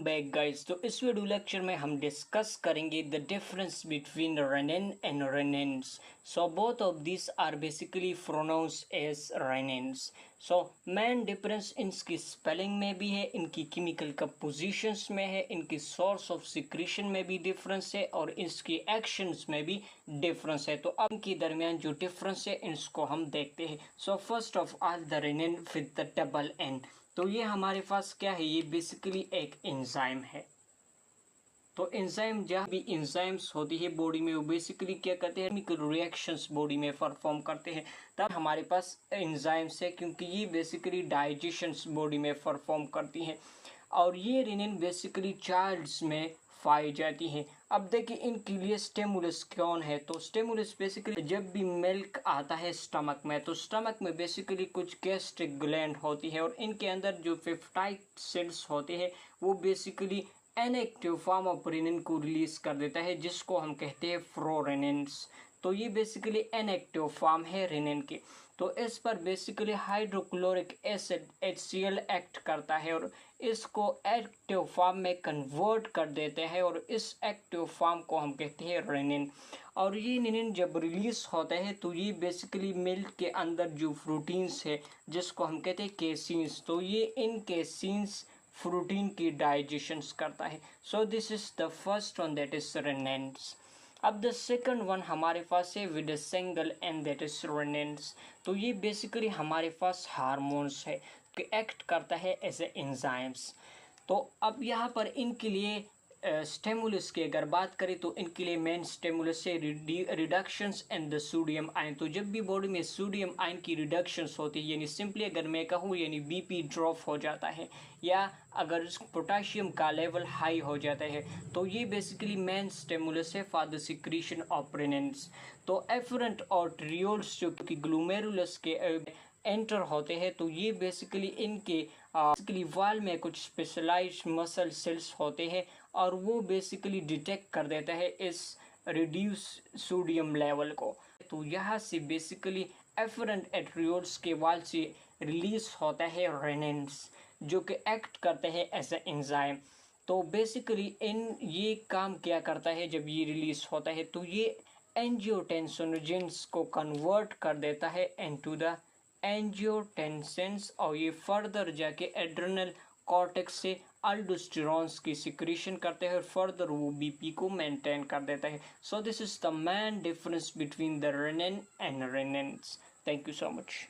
Back guys. तो इस video lecture में हम डिस्कस करेंगे the difference between renin and rennins. So both of this are basically pronounce as rennins. So main difference इनकी spelling में भी है, इनकी केमिकल कंपोजिशंस में है, इनकी सोर्स ऑफ सिक्रीशन में भी डिफरेंस है और इसकी एक्शंस में भी डिफरेंस है। तो अब इनके दरमियान जो डिफरेंस है इसको हम देखते हैं। So first of all the renin with the double N. तो ये हमारे पास क्या है, ये बेसिकली एक एंजाइम है। तो एंजाइम, जहाँ भी एंजाइम्स होती है बॉडी में, वो बेसिकली क्या करते हैं, केमिकल रिएक्शंस बॉडी में परफॉर्म करते हैं, तब हमारे पास एंजाइम्स है, क्योंकि ये बेसिकली डाइजेशंस बॉडी में परफॉर्म करती हैं। और ये रेनिन बेसिकली चाइल्ड्स में पाई जाती है। अब देखिए इनके लिए स्टिमुलस कौन है, तो स्टिमुलस बेसिकली जब भी मिल्क आता है स्टमक में, तो स्टमक में बेसिकली कुछ गैस्ट्रिक ग्लैंड होती है और इनके अंदर जो पेप्टाइड सेल्स होते हैं वो basically inactive form of renin को रिलीज कर देता है, जिसको हम कहते हैं प्रोरेनिन्स। तो ये बेसिकली इनएक्टिव फॉर्म है रेनिन के। तो इस पर basically hydrochloric acid HCl act करता है और इसको एक्टिव फॉर्म में कन्वर्ट कर देते हैं और इस एक्टिव फॉर्म को हम कहते हैं रेनिन। और ये रेनिन जब रिलीज होता है तो ये बेसिकली मिल्क के अंदर जो प्रोटीन्स है जिसको हम कहते हैं केसीन्स, तो ये इन केसीन्स प्रोटीन की डाइजेशंस करता है। So this is the first one, that is rennins. अब द सेकंड वन हमारे पास है with single and that is rennins. तो ये बेसिकली हमारे पास हार्मोन्स है कि एक्ट करता है एज ए एंजाइम्स। तो अब यहाँ पर इनके लिए स्टिमुलस की अगर बात करें तो इनके लिए मेन स्टिमुलस है reductions in the sodium ion. तो जब भी बॉडी में सोडियम आयन की रिडक्शंस होती है, यानी सिंपली अगर मैं कहूँ यानी बीपी ड्रॉप हो जाता है या अगर पोटाशियम का लेवल हाई हो जाता है, तो ये बेसिकली मेन स्टिमुलस है फॉर द सिक्रीशन ऑफ रेनिन्स। तो एफरेंट और ट्रियोल्स जो कि ग्लोमेरुलस के एंटर होते हैं, तो ये बेसिकली इनके बेसिकली वाल में कुछ स्पेशलाइज्ड मसल सेल्स होते हैं और वो बेसिकली डिटेक्ट कर देता है इस रिड्यूस सोडियम लेवल को। तो यहाँ से बेसिकली एफरेंट एट्रियोल्स के वाल से रिलीज होता है रेनिन्स, जो कि एक्ट करते हैं एज ए एंजाइम। तो बेसिकली इन ये काम क्या करता है, जब ये रिलीज होता है तो ये एंजियोटेंसिनोजेंस को कन्वर्ट कर देता है इनटू द एंजियोटेंसिन्स और ये फर्दर जाके एड्रेनल कॉर्टेक्स से अल्डोस्टेरॉन्स की सिक्रीशन करते हैं और फर्दर वो बीपी को मेंटेन कर देता है। So this is the main difference between the renin and renins. Thank you so much.